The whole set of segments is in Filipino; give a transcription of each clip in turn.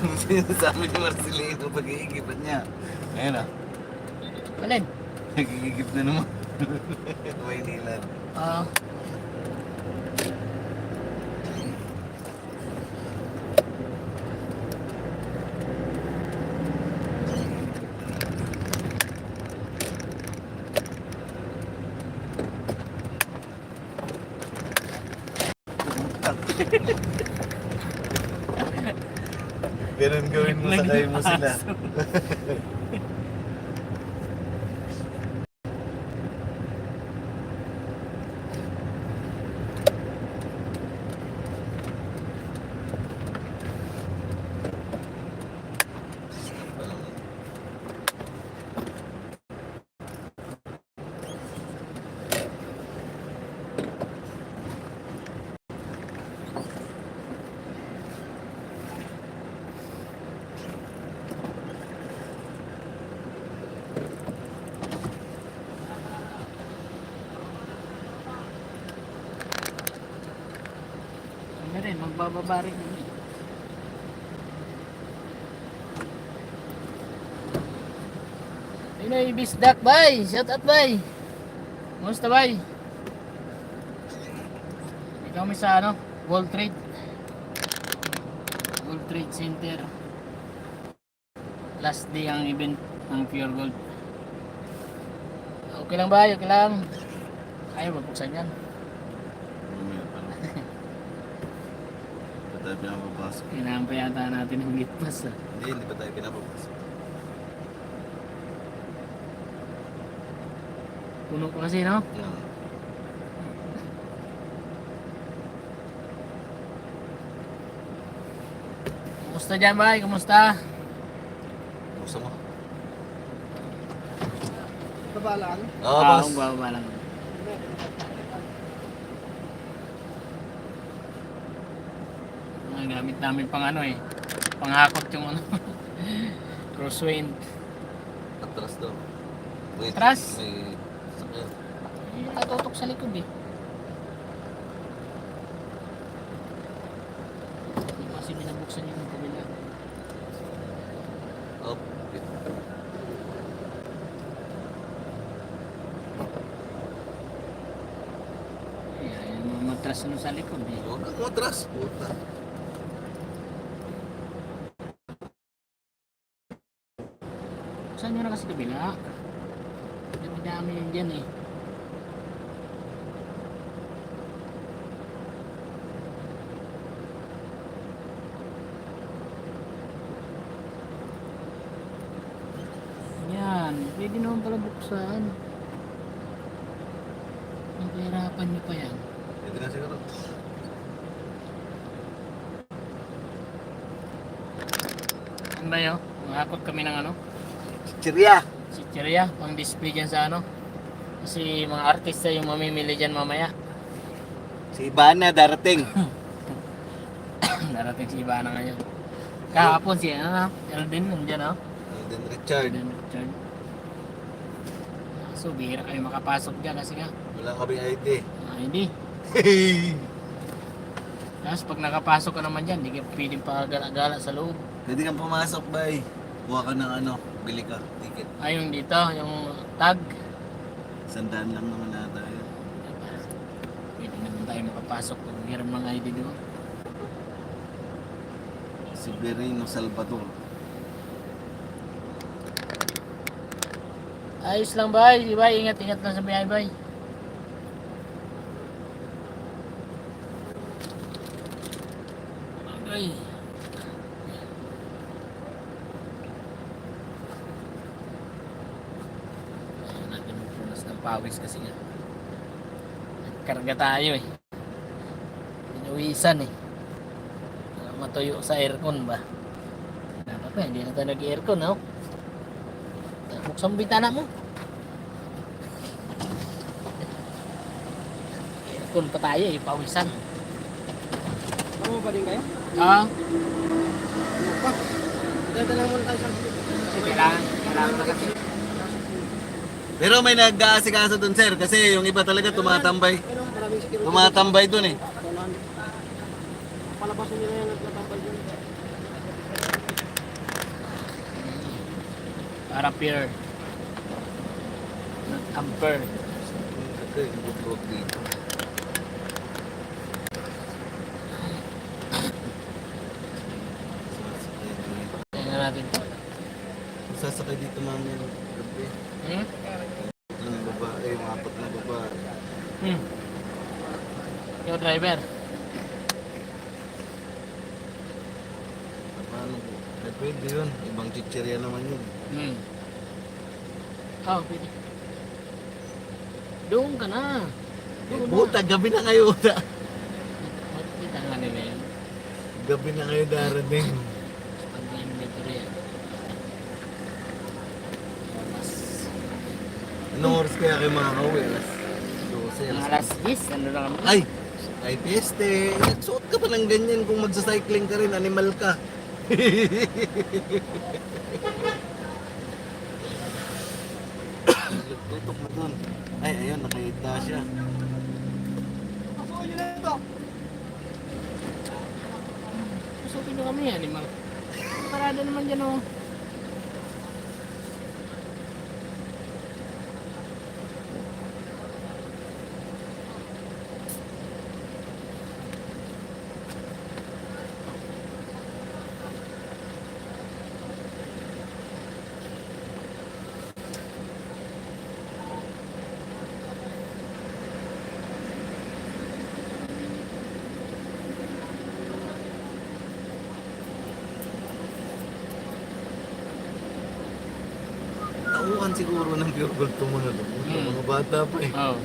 Sinasabi ni Marcelino pag-iigipan niya. Ayun ah. Alin? Nag-iigip na naman. Maynila. Ah. Ganun gawin mo, sakay mo sila. Ano rin, magbababa rin. Ayun ay bisdak, bay. Shout out, bay. Kumusta, bay? Ikaw may sa ano? World Trade Center. Last day ang event ng Pure Gold. Okay lang ba? Okay lang. Ayaw magbuksan yan. Mamaya pa lang. Ba tayo pinapapasok? Inaampa yata natin ang gitpas. Hindi pa tayo pinapapasok. Puno ko kasi, no? Yeah. Kumusta dyan, bay? Kumusta? Gusto mo? Babalaan. Oo, boss. Ang baba lang. Ang gamit namin pang ano eh. Panghakot yung ano. Crosswind. Atras daw. Wait, Atras? may sakyan. Natutok sa likod eh. Hindi kasi binabuksan yung kabila. Oh, wait. Yung mga matras ano sa likod eh. Huwag kang matras. Puta. Saan nyo na kasi kabila? Dami-dami yun dyan eh. Yan, pwede naman pala buksan. Ang kahirapan nyo pa yan. Pwede na siguro. Ano ba yun? Mahakot kami ng ano? Chichirya! Si Chiria, pang display dyan sa ano? Kasi mga artista yung mamimili dyan mamaya. Si Ivana darating. Darating si Ivana ngayon. Kahapon si ano, Elden nandiyan oh. Then Richard. Elden Richard. So bihira kayo makapasok dyan kasi nga. Wala kami ID. Hindi. Tapos pag nakapasok ka naman dyan, hindi ka pwedeng pagala-gala sa loob. Pwede kang pumasok, bay. Kuha ka ng ano, bili ka, ticket. Ay yung dito, yung tag. 100 lang naman nata yun. Pwede naman tayo makapasok pag hiram ng ID doon. Severino Salvador. Ayos lang ba? Bay, ingat-ingat lang sa biyahe, bay. Ay. Ayaw natin magpunas ng pawis kasi nga. Nagkarga tayo eh. Pinuwisan eh. Matuyo sa aircon ba? Dapat pa, hindi na tayo nag-aircon, no? Buksan mo bintana mo. Aircon pa tayo eh, pawisan. Ano ba din kayo? Ah, Dadala muna tayo sa kailangan na kasi. Pero may nag-aasikaso dun, sir, kasi yung iba talaga tumatambay. Pero maraming security. Tumatambay dun eh. Palabasin nila yan at natambal dyan. Para pure. Not ampere. Ito yung butrog dito. Sasakay dito. Tingnan natin to. Sasakay dito mamaya ng gabi. Hmm? Ang babae, yung apat na babae. Hmm. Yung driver. Paano po? Eh, pwede yun. Ibang chichirya naman yun. Hmm. Oh, pwede. Doon ka na. Doon na. Buta, gabi na kayo. Makikita nga nila yun. Gabi na kayo darating. Pag may inventory yan. Anong oras kaya kayo makakauwi? Alas 12. Mga alas 10, ano lang kami. Ay! Ay, peste. Nagsuot ka pa ng ganyan kung magsacycling ka rin. Animal ka. Tutok na dun. Ay, ayun. Nakita siya. Usapin nyo kami, animal. Parada naman dyan, oh. Tauhan siguro ng pure gold to mga to. Mga bata pa eh. Oh.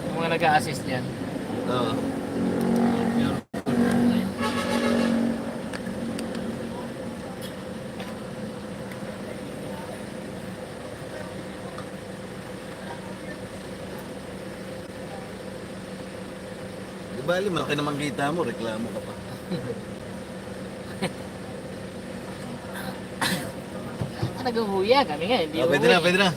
Yung mga nag-a-assist dyan. Oo. Di bali, malaki naman kita mo. Reklamo ka pa. Nag-uhuya kami nga, hindi Pwede na, pwede na.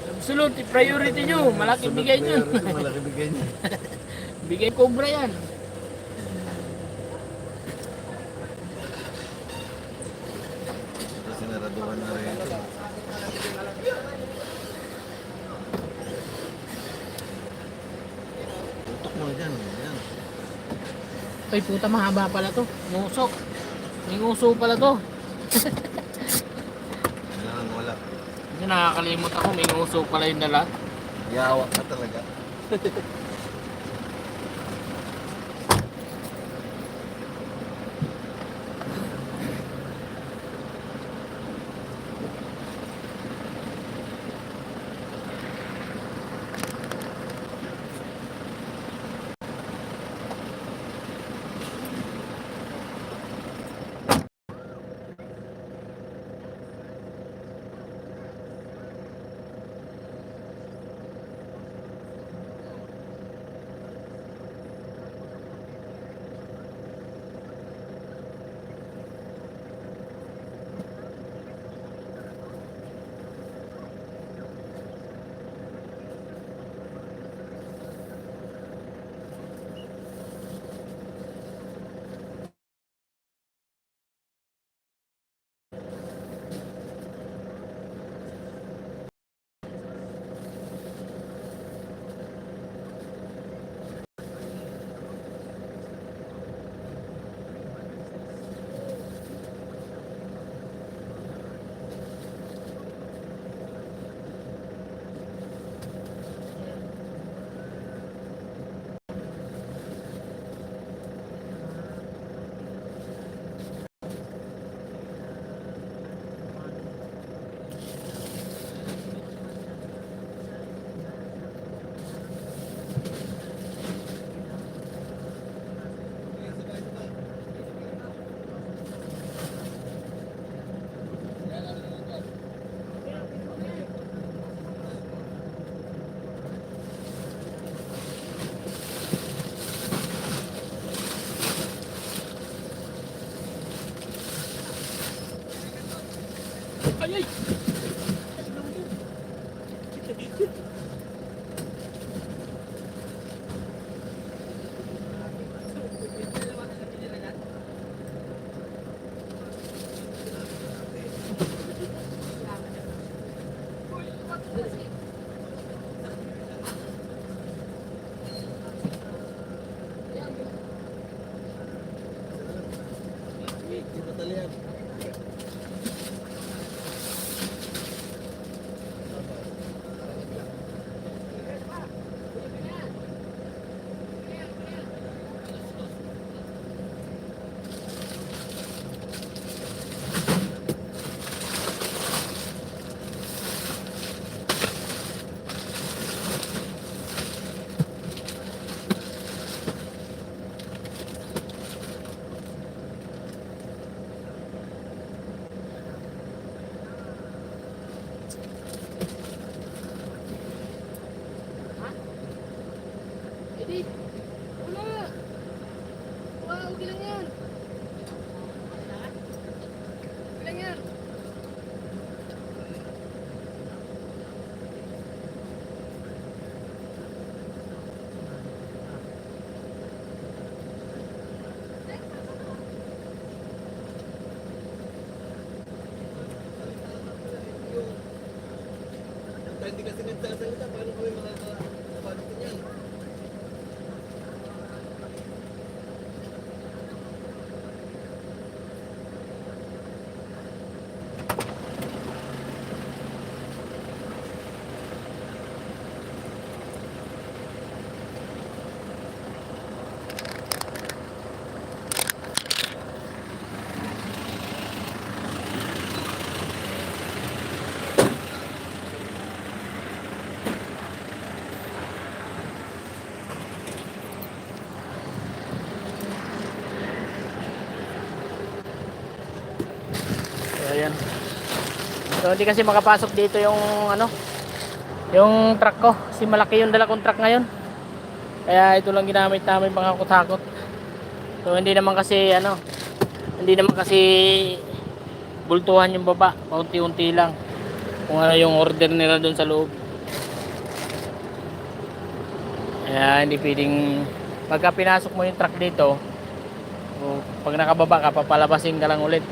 Absolute, priority nyo. Malaki Sunod bigay nyo. priority, malaki bigay niya. Bigay cobra yan. Ito sinaraduhan na rin. Tutok mo dyan. Yan. Ay puta, mahaba pala to. Nguso. May nguso pala to. Yan, wala. Hindi nakakalimot ako. May nguso pala yung dala. Yawa ka talaga. ay! Di ba talihan? Edi, wala. Wala, okay lang yan. Okay lang yan. Hindi kasi nagsasalita, paano kami makakapagod niyan? So, ayan. So, hindi kasi makapasok dito yung ano, yung truck ko. Kasi malaki yung dala kong truck ngayon. Kaya ito lang ginamit namin mga kutakot. So, hindi naman kasi ano, hindi naman kasi bultuhan yung baba. Paunti-unti lang. Kung ano yung order nila doon sa loob. Kaya hindi pwedeng pagka pinasok mo yung truck dito, o pag nakababa ka, papalabasin ka lang ulit.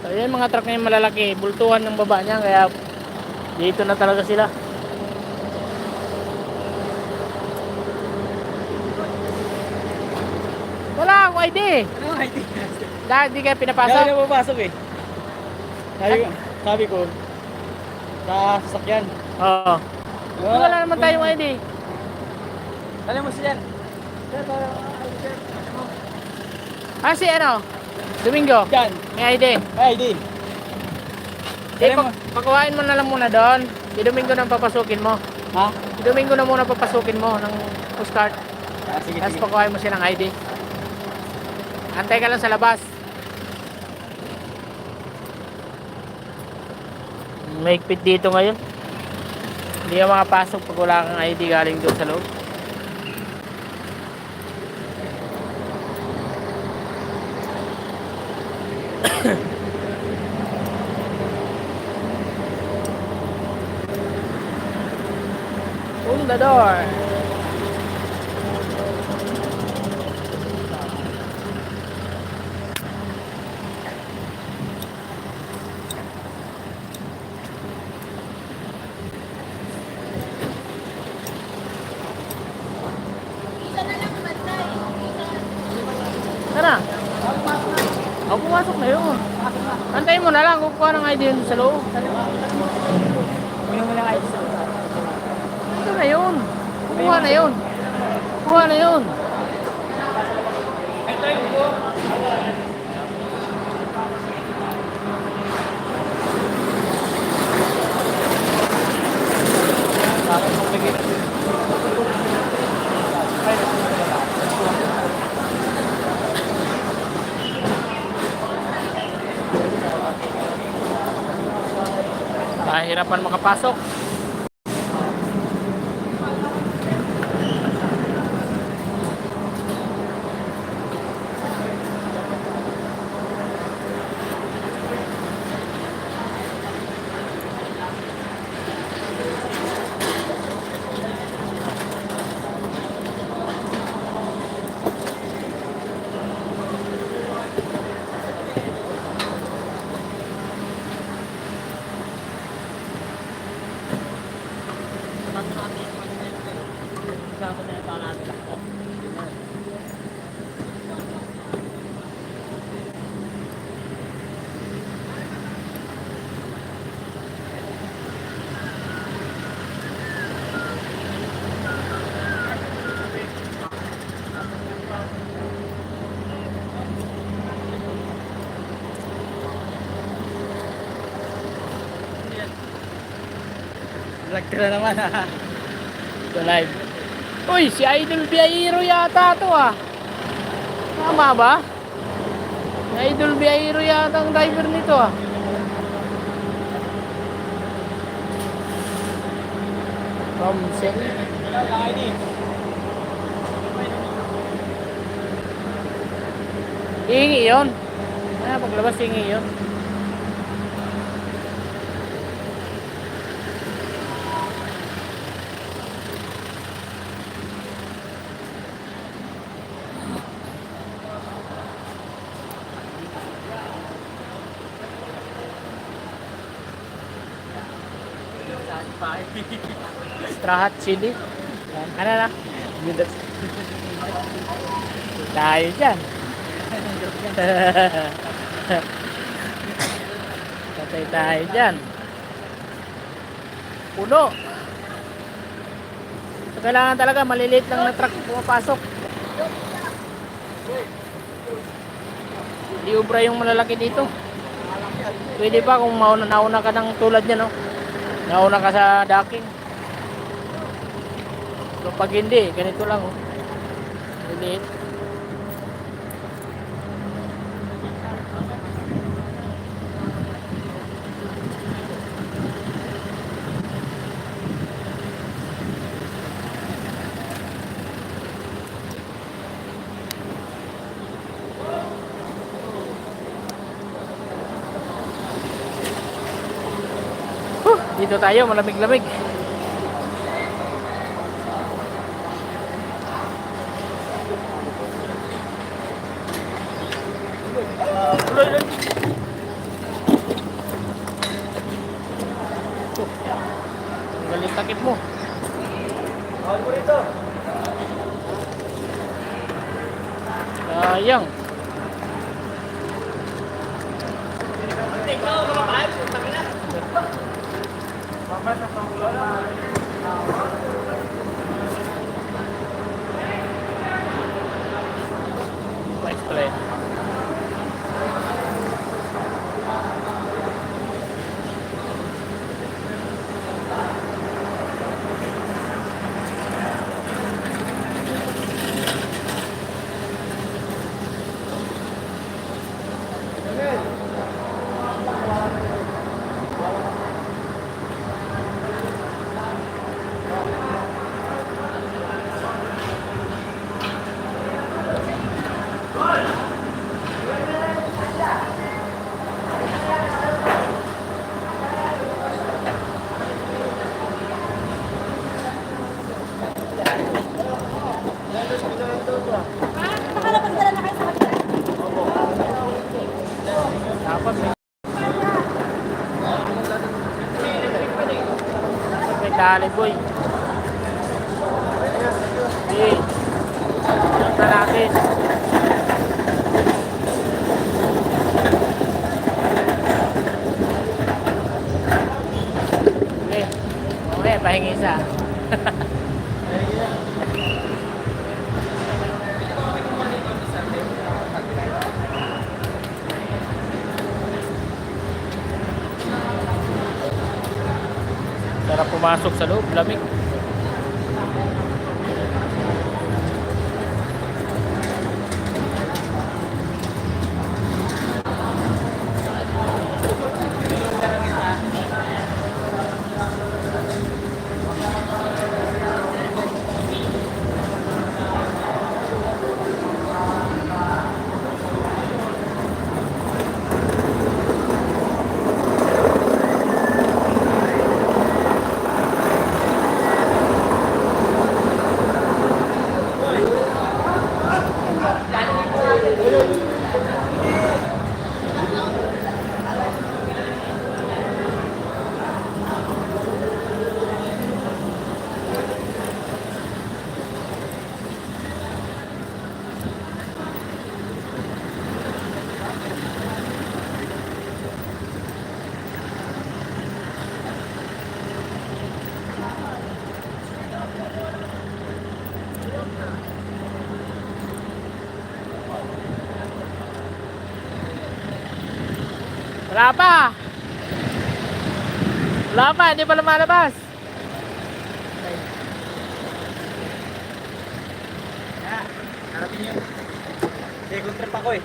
So, yan mga truck na yung malalaki, bultuhan ng baba niya, kaya dito na talaga sila. Wala akong ID. Ano ID? Dahil di kayo pinapasok. Dahil na papasok eh. Sabi ko, sa sasakyan. Oo. Wala naman tayong ID. Alam mo siya yan. Ah, si ano? Domingo. Yan. May ID. Ay, ID. Di, pakuhain mo na lang muna doon. Si Domingo nang papasukin mo. Ha? Si Domingo na muna papasukin mo ng postcard. Ah, sige, Tapos sige. pakuhain mo siya ng ID. Antay ka lang sa labas. Mahigpit dito ngayon. Hindi ka makapasok pag wala kang ID galing doon sa loob. Open the door. Tara. Ako pumasok na yun. Antayin mo na lang, kukuha ng ID yun sa loob. Kunin mo lang ID sa lugar. Ito na yun. Kukuha na yun. Kukuha na yun. Mahirapan makapasok. Saan niya ito natin? Vlog ka na naman ha. Ito live. Uy, si Idol Biairo yata to ah. Tama ba? Si Idol Biairo yata ang driver nito ah. From Sen. Hingi yun. Ah, paglabas hingi yun. Extra hot chili. Ano na? Tayo dyan. Patay tayo dyan. Puno. So, kailangan talaga maliliit lang na truck pumapasok. Hindi ubra yung malalaki dito. Pwede pa kung nauna ka ng tulad niya, no? Nauna ka sa docking. So pag hindi, ganito lang, oh. Maliliit. Dito tayo, malamig-lamig. Galing takip mo. Sayang. Explain. Dapat may dali boy. Sige. Tignan natin. Okay, pahingi isa. Sarap pumasok sa loob, lamig. Wala pa. Wala pa, hindi pa lumalabas. Harapin niyo. Second trip ako eh.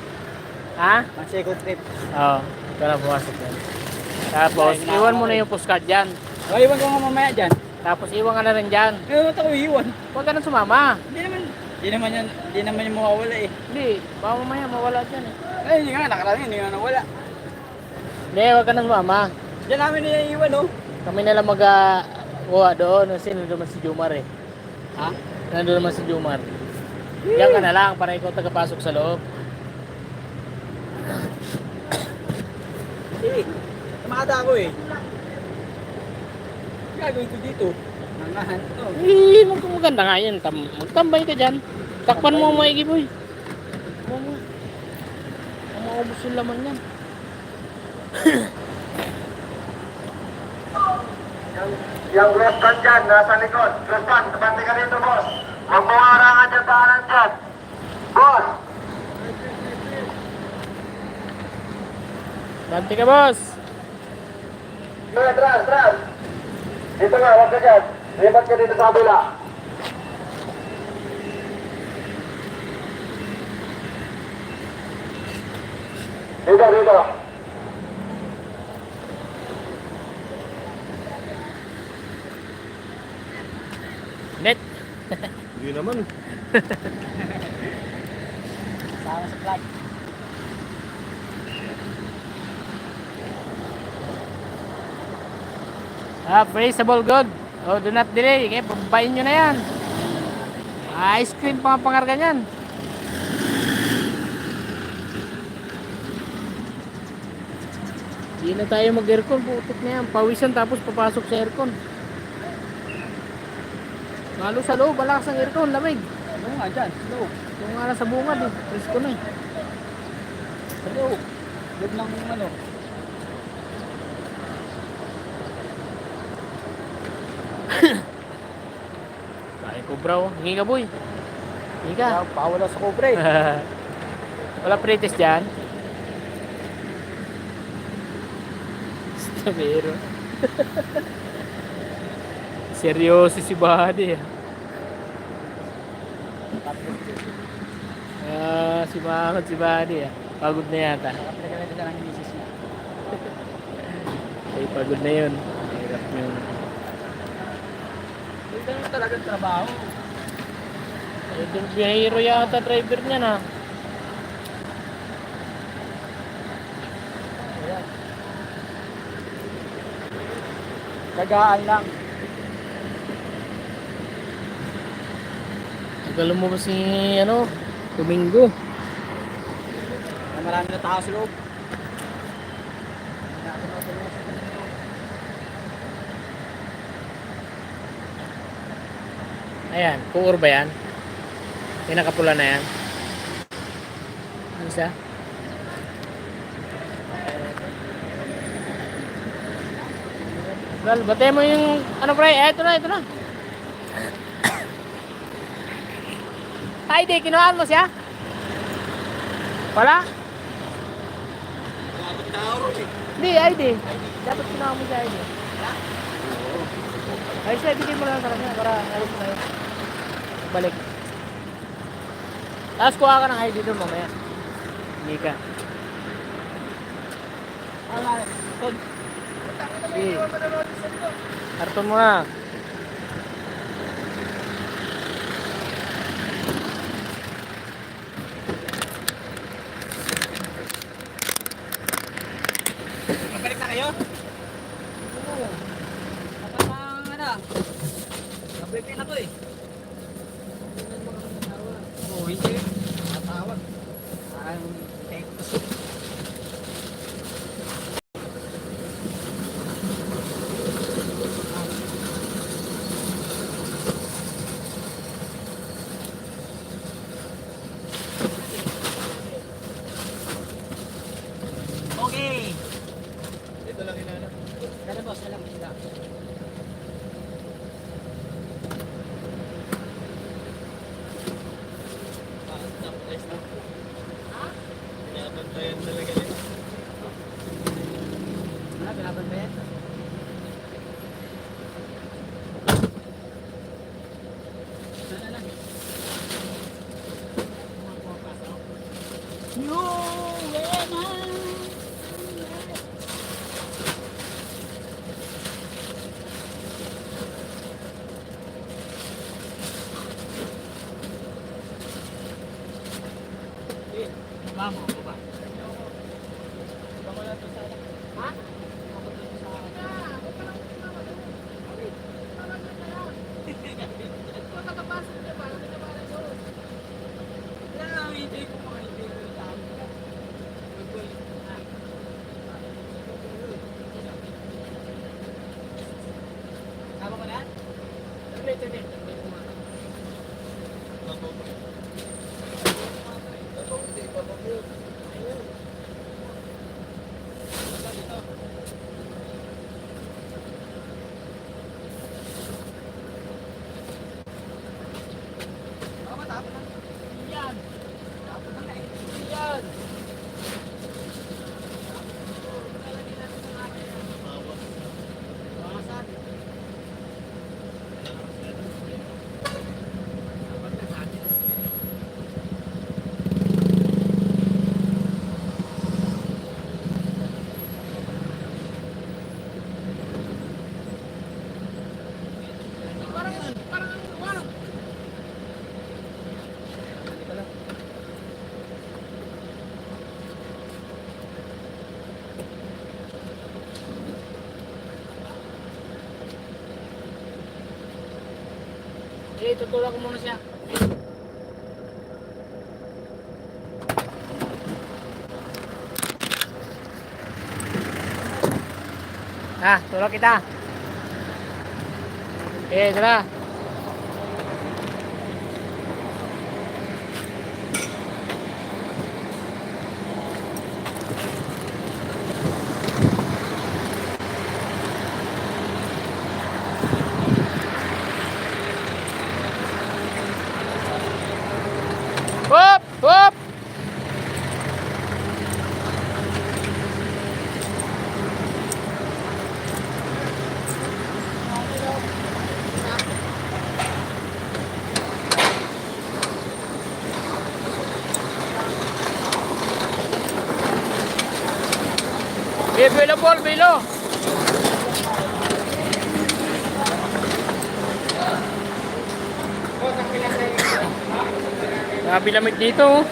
Ha? Ang second trip. Oo, ito na pumasok yan. Tapos, iwan mo na yung postcard dyan. O, iwan ko nga mamaya dyan. Tapos, iwan ka na rin dyan. Eh, ba't ako iiwan? Huwag ka na sumama. Hindi naman yung mawawala eh. Hindi, baka mamaya mawala dyan eh. Eh, hindi nga, nakaraan hindi nga nawala. Hindi, huwag ka na sumama. Diyan namin naiiwan oh. Kami na lang mag-uwa doon kasi nandun naman si Jumar eh. Ha? Nandun naman si Jumar. Diyan ka na lang para ikaw tagapasok sa loob. Eh, tamada ako eh. Gagawin ko dito. Nangahan to. Eh, maganda nga yan. Magtambay ka dyan. Takpan mo ang maigi boy. Ang maubos yung laman yan. Yung Western dyan, nasa likod. Western, tabante ka dito, boss. Huwag mo harangan dyan, tahanan dyan. Boss! Banti ka boss. Atras. Dito nga, huwag ka dyan. Lipat ka dito sa kabila. Dito. Net. Hindi naman. Sama sa flag. Praisable good. Oh, do not delay. Okay, pababain nyo na yan. Ice cream pa ang pangarga niyan. Hindi na tayo mag-aircon. Putok na yan. Pawisan tapos papasok sa aircon. Lalo sa loob. Malakas ang aircon. Lamig. Ano nga dyan? Slow. Yung nga sa bungad eh. Presko na eh. Slow. Loob ng ano. Kain ko bro. Hingi ka boy. Hingi ka. Pawala sa kobre. Wala pretest dyan. Stabero. Seryoso si Buddy. Si Mahal si Buddy. Pagod na yata. Nakapagod na lang yung misis niya. Ay, pagod na yun. Hirap yun. Ito yung talagang trabaho. Ay, bihiro yata driver niya na. Ayan. Gagaan lang. Tagal mo ba si Domingo? Na marami na tao sa loob. Ayan, kuur ba yan? Pinakapula na yan. Isa? Well, bate mo yung pre, ito na. Ay, di, kinuhaan mo siya? Wala? Hindi, ay di. Dapat kinuhaan mo siya, ay di. Ay siya, bigyan mo lang sa kanya para alis na yun. Balik. Tapos kuha ka ng ID doon mamaya. Hindi ka. Sige. Karton mo na. Mabalik na kayo? Oo. Kapag nabalik na to eh. Oo, hindi. Natawag. Text. Okay. Ito lang hinanap. Kada boss na lang sila. Mamo, ba? Ha? Tama mo na? Sige. Yan. Yan. Tutulak ko muna siya. Tulak kita. Tara. Hop! Hop! Bilo, Paul, bilo! Nakabilamit dito.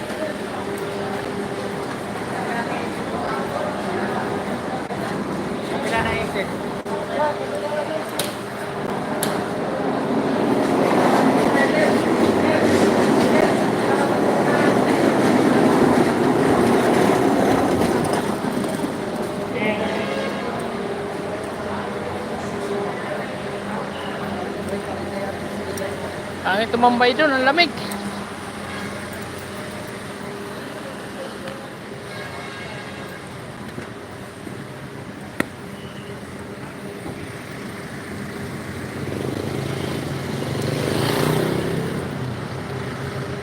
Kapila na exit. Ang tumambay doon, ang lamig.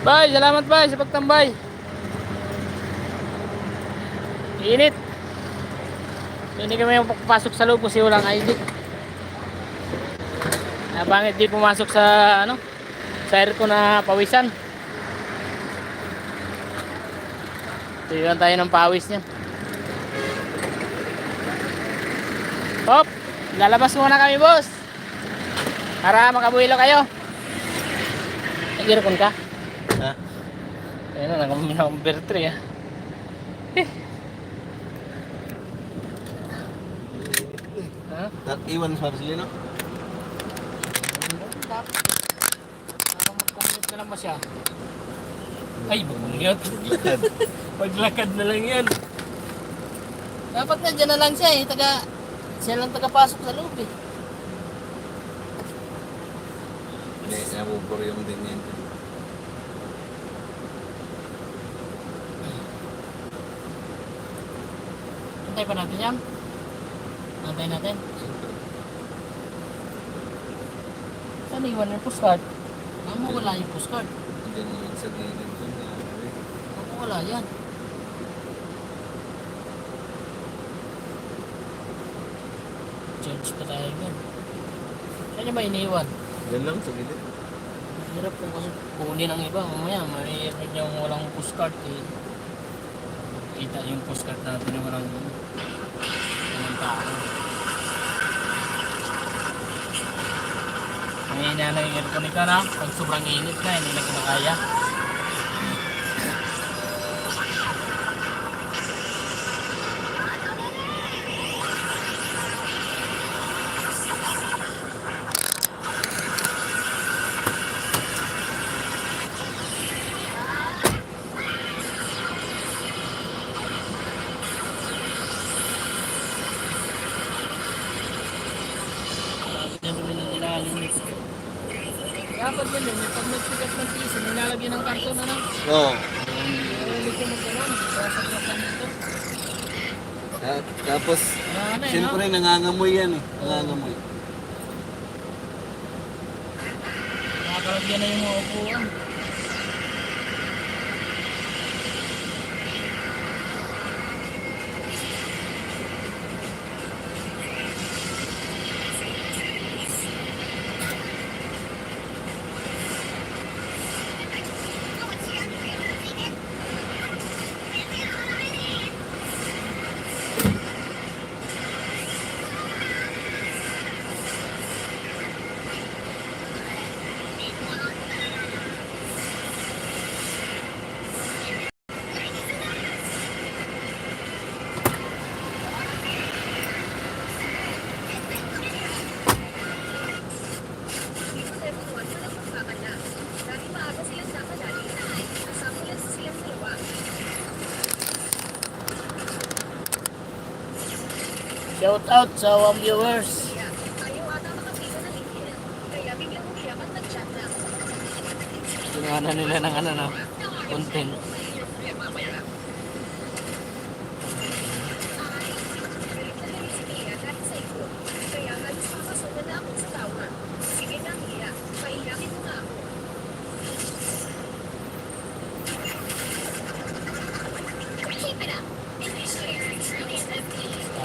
Bye, salamat bye sa pagtambay. Init. Hindi kami papasok sa loob kasi walang ID. Bangit di pumasok sa sa aircon na pawisan. Tignan tayo ng pawis niyan. Hop, lalabas muna kami, boss. Para makabuhilo kayo. Nag-aircon ka? Ha? Ayun na, number 3 ah. Ha? Iwan sa Marcelino? Mag-commute na lang ba siya? Ay, bumuliyot. Paglakad na lang yan. Dapat na dyan na lang siya eh. Siya lang tagapasok sa loob eh. Hindi, nabuburyong din yan. Antay pa natin yan. Antay natin. Saan iwan yung postcard? Wala yung postcard. Hindi naman sa gilid ko na. Wala yan. Change pa tayo yan. Saan niya ba iniwan? Yan lang sa gilid. Hirap kung kasi kunin ang iba. Mamaya, mahirap yung walang postcard eh. Kita yung postcard natin na walang tao. Ang ina na yung aircon ito na, pag sobrang init na, hindi na kinakaya. Dapat yan eh, pag nagpigat ng piso, nilalagyan ng karton ano. Oo. Pero hindi ko magkaroon, nagkasaklasan nito. Tapos, Ano eh, no? siyempre nangangamoy yan eh. Nangangamoy. Nakakalagyan na yung mga upuan. Shout out sa mga viewers. Ginawa na nila ng ano no, content.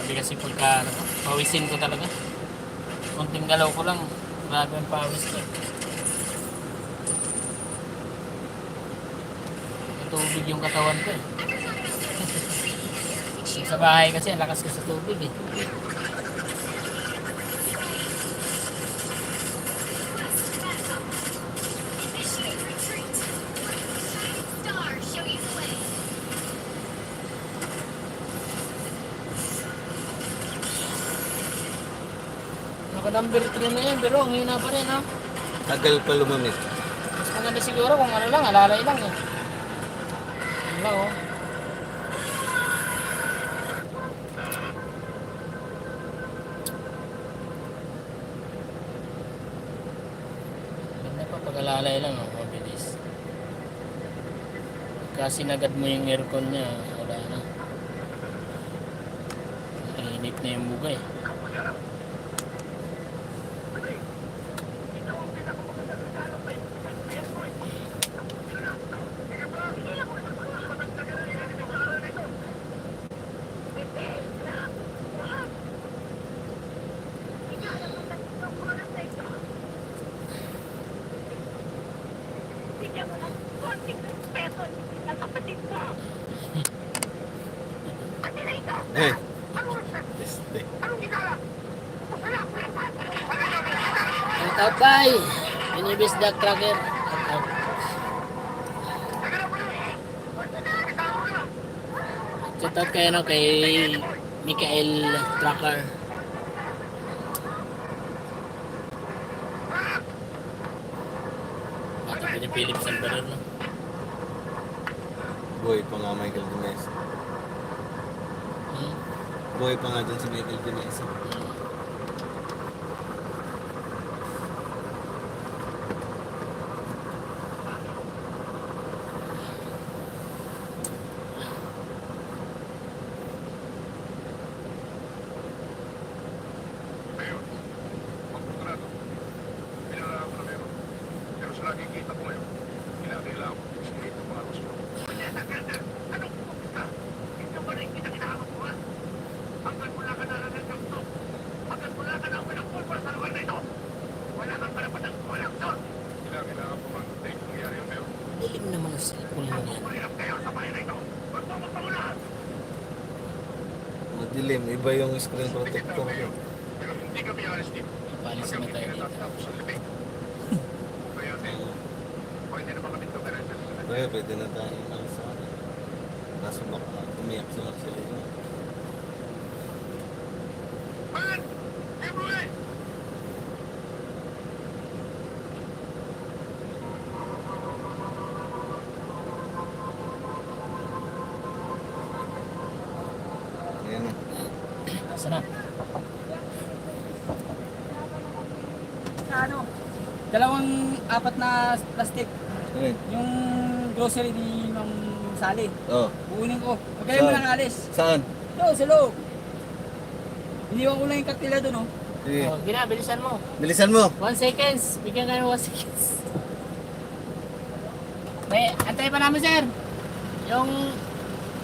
Sabi kasi pagka ano, pawisin ko talaga. Konting galaw ko lang, grabe ang pawis ko. Tubig yung katawan ko eh. Sa bahay kasi ang lakas ko sa tubig eh. Naka number 3 na yan, pero ang hina pa rin ha. Tagal pa lumamit. Mas maganda siguro kung ano lang, alalay lang eh. Ano lang oh. Ganda pa pag alalay lang oh, mabilis. Kasi nagad mo yung aircon niya, wala na. Init na yung bugay. Eh. Este. Shout out bye! Inibis the Cracker. Shout out. Shout out kay ano, kay Mikael Tracker. Baka pinipilip sa Salvador no? Boy pa nga Michael Gomez. Hmm? Boy pa nga dun si Michael Gomez. Dilim naman ang cellphone mo yan. Madilim, iba yung screen protector ko. Palisin na tayo dito. Kaya pwede na tayo sa akin. Kaso baka umiyak sila sila. Ayan na. Sana? Ano? apat na plastic. Ayun. Yung grocery ni Ma'am Sally. Oh. Kukunin ko. Magaling mo Saan? lang alis. Saan? Doon, sa loob. Iniwan ko lang yung kartila doon, oh. Sige. Oh, gina, bilisan mo. Bilisan mo. 1 seconds. Bigyan kayo 1 seconds. May, antay pa namin, sir. Yung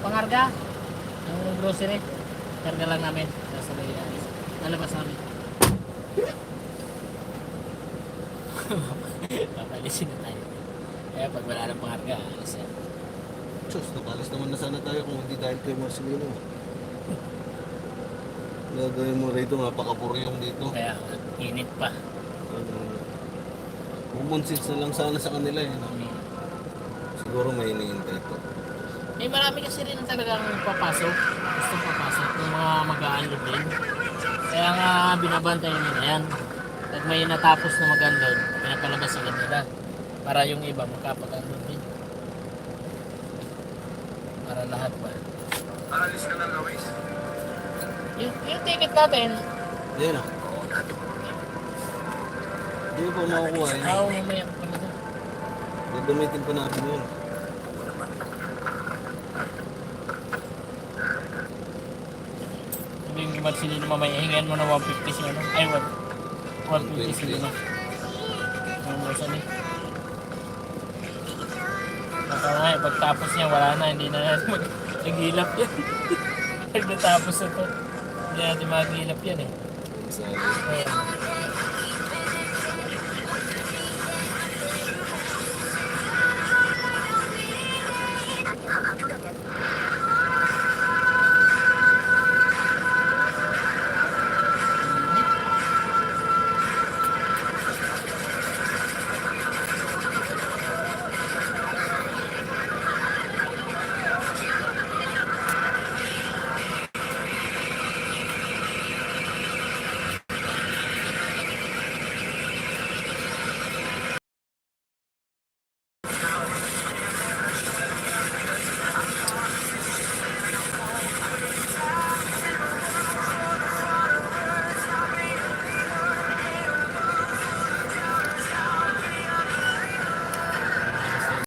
pangarga. Yung grocery. Karga lang namin. Sabay, lalabas namin. Papalisin na tayo. Kaya pag wala ng pangarga, alis yan. Diyos, nakalis naman na sana tayo kung hindi dahil kay Marcelino. Gagawin mo rito, napakapuryong dito. Kaya init pa. Bumunsit na lang sana sa kanila eh. No? Siguro may hinihintay to. Eh marami kasi rin talagang papasok. Gustong papasok. Yung mga mag-aanlog din. Kaya nga binabantay nila yan. Pag may natapos na mag-unload, pinapalabas agad nila. Para yung iba makapag-unload din. Para lahat ba. Alis ka na, Luis. Yung ticket natin, Yan ah. Hindi pa makukuha eh. ako mamaya pa na doon. Gagamitin pa natin yun. Sabi yung iba sila naman may hingan mo na 150 siya. No? Ay, 150 sila na. Ang musa ni. Baka nga, pagtapos niya, wala na. Hindi na natin mag-hilap yan. Pag natapos na to, hindi natin mag-hilap yan eh. Sabi. Ayan.